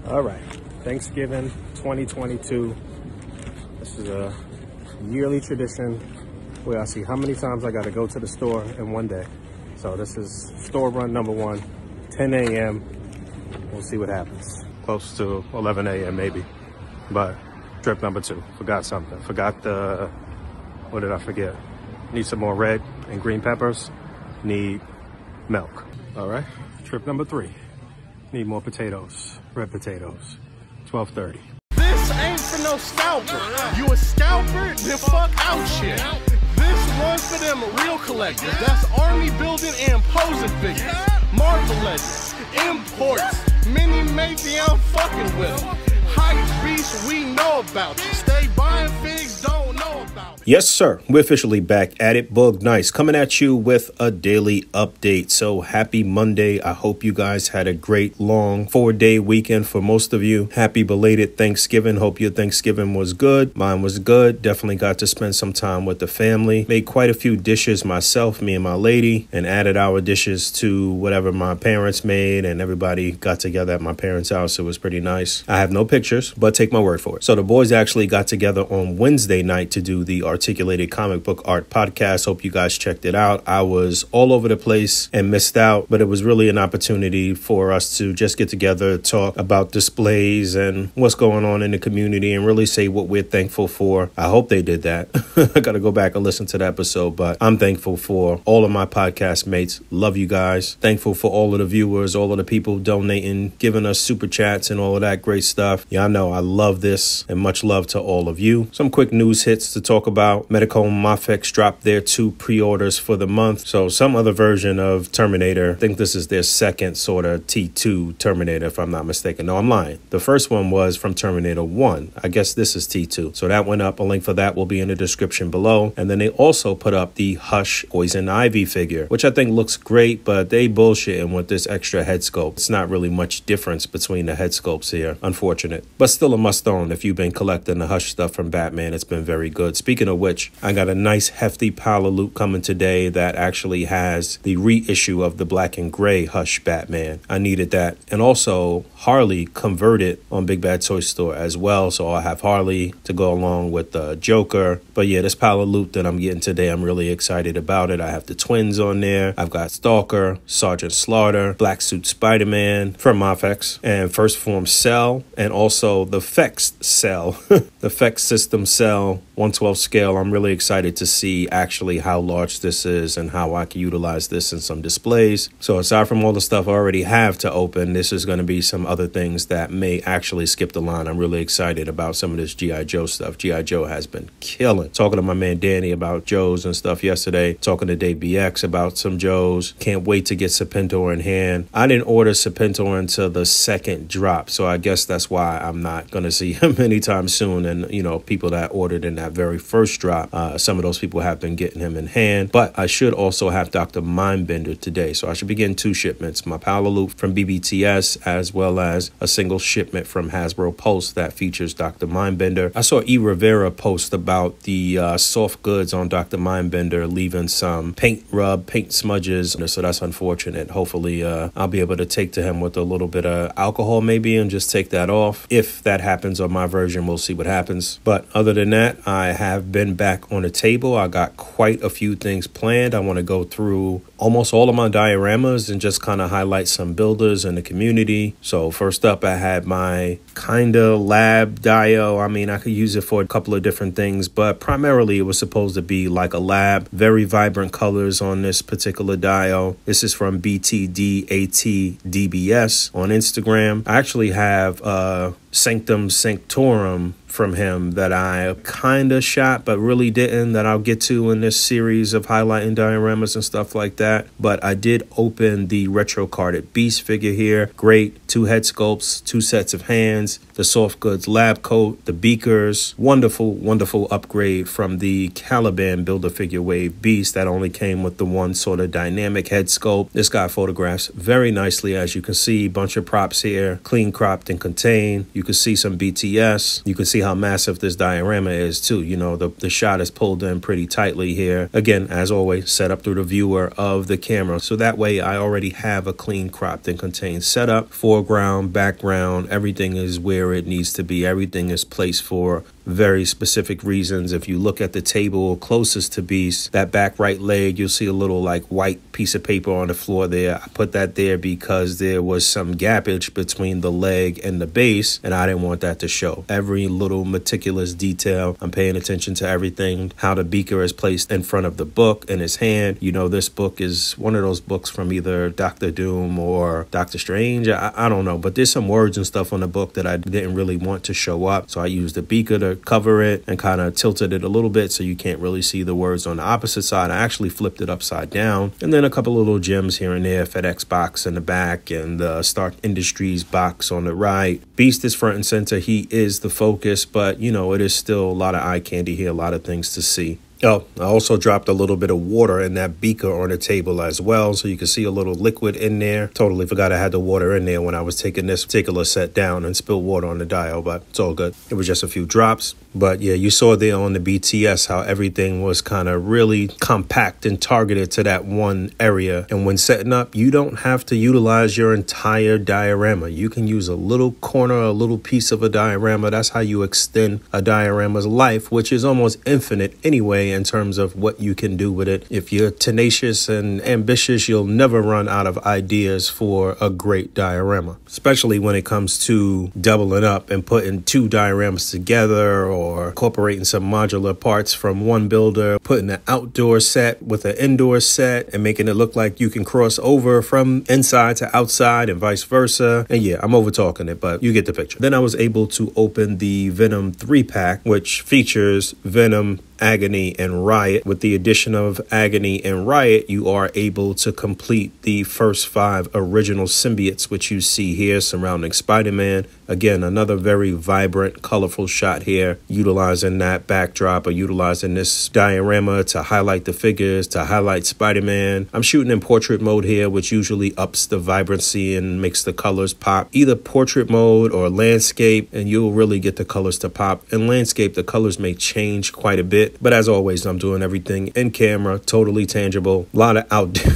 All right, Thanksgiving 2022. This is a yearly tradition where I see how many times I got to go to the store in one day. So this is store run number 1, 10 a.m. We'll see what happens. Close to 11 a.m. maybe. But trip number 2, forgot something. Forgot the, what did I forget? Need some more red and green peppers. Need milk. All right, trip number 3. Need more potatoes, red potatoes, 12:30. This ain't for no scalper. You a scalper? Then fuck out shit. This one's for them real collectors. That's army building and posing figures. Marvel Legends, imports, mini maybe I'm fucking with them. Hype beast, we know about you. Stay buying figs, don't know about you. Yes, sir. We're officially back at it. Boog Nice coming at you with a daily update. So happy Monday. I hope you guys had a great long 4-day weekend for most of you. Happy belated Thanksgiving. Hope your Thanksgiving was good. Mine was good. Definitely got to spend some time with the family. Made quite a few dishes myself, me and my lady, and added our dishes to whatever my parents made, and everybody got together at my parents' house. It was pretty nice. I have no pictures, but take my word for it. So the boys actually got together on Wednesday night to do the Articulated Comic Book Art Podcast. Hope you guys checked it out. I was all over the place and missed out, but it was really an opportunity for us to just get together, talk about displays and what's going on in the community, and really say what we're thankful for. I hope they did that. I got to go back and listen to the episode, but I'm thankful for all of my podcast mates. Love you guys. Thankful for all of the viewers, all of the people donating, giving us super chats and all of that great stuff. Y'all know I love this, and much love to all of you. Some quick news hits to talk about. Medicom Mafex dropped their 2 pre-orders for the month. So some other version of Terminator. I think this is their second sort of T2 Terminator, if I'm not mistaken. No, I'm lying. The first one was from Terminator 1. I guess this is T2. So that went up. A link for that will be in the description below. And then they also put up the Hush Poison Ivy figure, which I think looks great, but they bullshitting with this extra head sculpt. It's not really much difference between the head sculpts here. Unfortunate. But still a must-own if you've been collecting the Hush stuff from Batman. It's been very good. Speaking of which, I got a nice hefty pile of loot coming today that actually has the reissue of the black and gray Hush Batman. I needed that. And also Harley converted on Big Bad Toy Store as well. So I'll have Harley to go along with the Joker. But yeah, this pile of loot that I'm getting today, I'm really excited about it. I have the twins on there. I've got Stalker, Sergeant Slaughter, Black Suit Spider-Man from Mafex, and First Form Cell, and also the Fex Cell, the Fex System Cell 1/12 scale. I'm really excited to see actually how large this is and how I can utilize this in some displays. So aside from all the stuff I already have to open, this is going to be some other things that may actually skip the line. I'm really excited about some of this G.I. Joe stuff. G.I. Joe has been killing. Talking to my man Danny about Joes and stuff yesterday. Talking to Dave BX about some Joes. Can't wait to get Serpentor in hand. I didn't order Serpentor until the second drop, so I guess that's why I'm not going to see him anytime soon. And, you know, people that ordered in that very first drop, some of those people have been getting him in hand. But I should also have Dr. Mindbender today, so I should be getting 2 shipments. My Power Loop from BBTS, as well as a single shipment from Hasbro Pulse that features Dr. Mindbender. I saw E. Rivera post about the soft goods on Dr. Mindbender leaving some paint smudges, so that's unfortunate. Hopefully I'll be able to take to him with a little bit of alcohol maybe and just take that off. If that happens on my version, we'll see what happens. But other than that, I have been back on the table. I got quite a few things planned. I want to go through almost all of my dioramas and just kind of highlight some builders in the community. So first up, I had my kind of lab dio. I mean, I could use it for a couple of different things, but primarily it was supposed to be like a lab. Very vibrant colors on this particular dio. This is from BTDATDBS on Instagram. I actually have Sanctum Sanctorum from him that I kind of shot but really didn't, that I'll get to in this series of highlighting dioramas and stuff like that. But I did open the retro carded Beast figure here. Great. 2 head sculpts, 2 sets of hands, the soft goods lab coat, the beakers. Wonderful, wonderful upgrade from the Caliban Build-A-Figure Wave Beast that only came with the one sort of dynamic head sculpt. This guy photographs very nicely, as you can see. Bunch of props here, clean cropped and contained. You can see some BTS. You can see how massive this diorama is too. You know, the shot is pulled in pretty tightly here. Again, as always, set up through the viewer of of the camera. So that way I already have a clean crop that contains setup, foreground, background, everything is where it needs to be. Everything is placed for very specific reasons. If you look at the table closest to Beast, that back right leg, you'll see a little like white piece of paper on the floor there. I put that there because there was some gappage between the leg and the base, and I didn't want that to show. Every little meticulous detail, I'm paying attention to everything, how the beaker is placed in front of the book in his hand. You know, this book is one of those books from either Doctor Doom or Doctor Strange. I don't know, but there's some words and stuff on the book that I didn't really want to show up. So I used the beaker to cover it and kind of tilted it a little bit so you can't really see the words on the opposite side. I actually flipped it upside down, and then a couple of little gems here and there, FedEx box in the back and the Stark Industries box on the right. Beast is front and center. He is the focus, but you know, it is still a lot of eye candy here, a lot of things to see. Oh, I also dropped a little bit of water in that beaker on the table as well, so you can see a little liquid in there. Totally forgot I had the water in there when I was taking this particular set down and spilled water on the dial, but it's all good. It was just a few drops. But yeah, you saw there on the BTS how everything was kind of really compact and targeted to that one area. And when setting up, you don't have to utilize your entire diorama. You can use a little corner, a little piece of a diorama. That's how you extend a diorama's life, which is almost infinite anyway in terms of what you can do with it. If you're tenacious and ambitious, you'll never run out of ideas for a great diorama, especially when it comes to doubling up and putting two dioramas together, or incorporating some modular parts from one builder, putting an outdoor set with an indoor set and making it look like you can cross over from inside to outside and vice versa. And yeah, I'm over talking it, but you get the picture. Then I was able to open the Venom 3-pack, which features Venom, Agony, and Riot. With the addition of Agony and Riot, you are able to complete the first 5 original symbiotes, which you see here surrounding Spider-Man. Again, another very vibrant, colorful shot here, utilizing that backdrop or utilizing this diorama to highlight the figures, to highlight Spider-Man. I'm shooting in portrait mode here, which usually ups the vibrancy and makes the colors pop. Either portrait mode or landscape, and you'll really get the colors to pop. In landscape, the colors may change quite a bit, but as always, I'm doing everything in camera, totally tangible. A lot of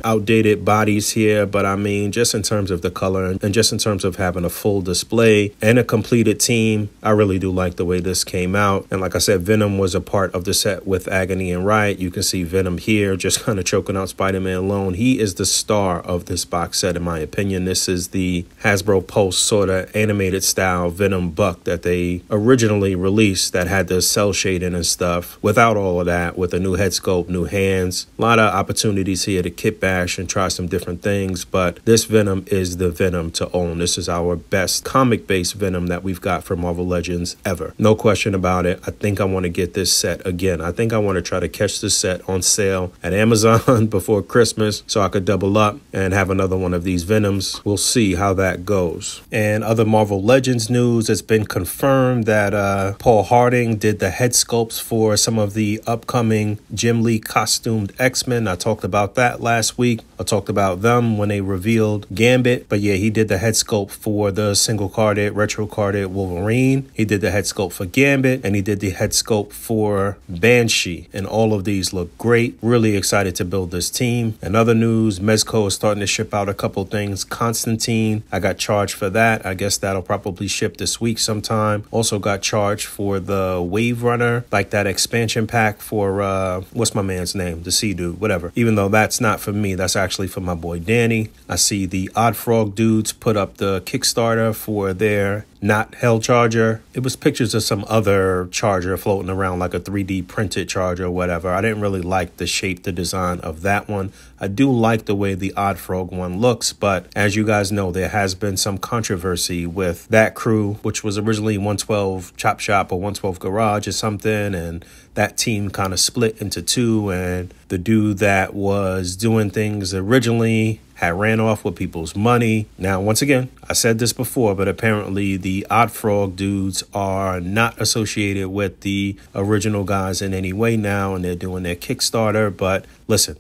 outdated bodies here, but I mean, just in terms of the color and just in terms of having a full display and a completed team, I really do like the way this came out. And like I said, Venom was a part of the set with Agony and Riot. You can see Venom here just kind of choking out Spider-Man alone. He is the star of this box set, in my opinion. This is the Hasbro Pulse sort of animated style Venom buck that they originally released that had the cell shading and stuff. Without all of that, with a new head sculpt, new hands, a lot of opportunities here to kit bash and try some different things. But this Venom is the Venom to own. This is our best comic-based Venom that we've got for Marvel Legends ever. No question about it. I think I want to get this set again. I think I want to try to catch this set on sale at Amazon before Christmas so I could double up and have another one of these Venoms. We'll see how that goes. And other Marvel Legends news, it's been confirmed that Paul Harding did the head sculpts for some of the upcoming Jim Lee costumed X-Men. I talked about that last week. I talked about them when they revealed Gambit. But yeah, he did the head sculpt for the single carded, retro carded Wolverine. He did the head sculpt for Gambit, and he did the head sculpt for Banshee. And all of these look great. Really excited to build this team. And other news, Mezco is starting to ship out a couple things. Constantine, I got charged for that. I guess that'll probably ship this week sometime. Also got charged for the Wave Runner, like that expansion pack for, what's my man's name? The Sea Dude, whatever. Even though that's not for me, that's actually for my boy Danny. I see the Odd Frog dudes put up the Kickstarter for their not Hell Charger. It was pictures of some other charger floating around, like a 3D printed charger or whatever. I didn't really like the shape, the design of that one. I do like the way the Odd Frog one looks, but as you guys know, there has been some controversy with that crew, which was originally 112 Chop Shop or 112 Garage or something, and that team kind of split into two, and the dude that was doing things originally had ran off with people's money. Now, once again, I said this before, but apparently the Odd Frog dudes are not associated with the original guys in any way now, and they're doing their Kickstarter. But listen,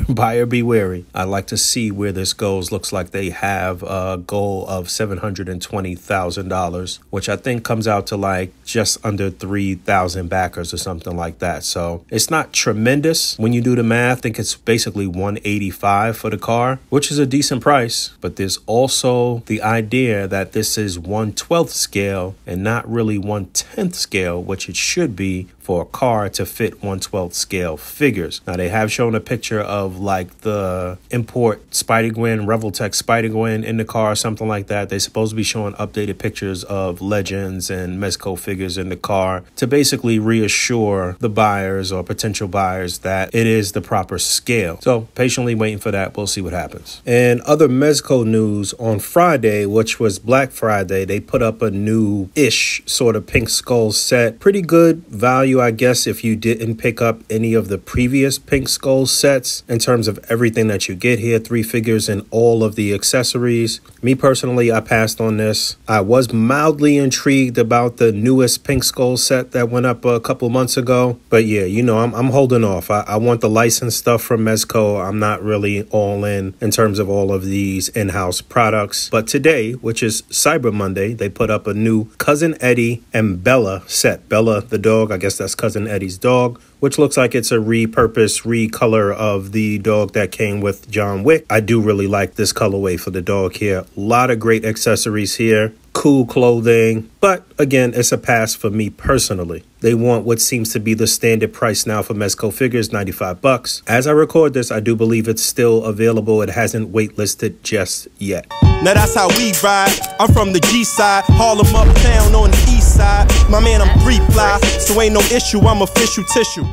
buyer be wary. I'd like to see where this goes. Looks like they have a goal of $720,000, which I think comes out to like just under 3,000 backers or something like that. So it's not tremendous when you do the math. I think it's basically $185 for the car, which is a decent price. But there's also the idea that this is 1/12 scale and not really 1/10 scale, which it should be for a car to fit 1/12 scale figures. Now, they have shown a picture of like the import Spider-Gwen, Reveltech Spider-Gwen in the car or something like that. They're supposed to be showing updated pictures of Legends and Mezco figures in the car to basically reassure the buyers or potential buyers that it is the proper scale. So patiently waiting for that. We'll see what happens. And other Mezco news, on Friday, which was Black Friday, they put up a new-ish sort of Pink Skull set. Pretty good value, I guess, if you didn't pick up any of the previous Pink Skull sets in terms of everything that you get here, 3 figures and all of the accessories. Me personally, I passed on this. I was mildly intrigued about the newest Pink Skull set that went up a couple months ago. But yeah, you know, I'm holding off. I want the licensed stuff from Mezco. I'm not really all in terms of all of these in-house products. But today, which is Cyber Monday, they put up a new Cuzin Eddi and Bella set. Bella, the dog, I guess that's Cuzin Eddi's dog, which looks like it's a repurposed recolor of the dog that came with John Wick. I do really like this colorway for the dog here. A lot of great accessories here. Cool clothing, but again, it's a pass for me personally. They want what seems to be the standard price now for Mezco figures, $95. As I record this, I do believe it's still available. It hasn't waitlisted just yet. Now that's how we ride. I'm from the G side, Harlem uptown on the east side. My man, I'm 3 fly, so ain't no issue, I'm official tissue.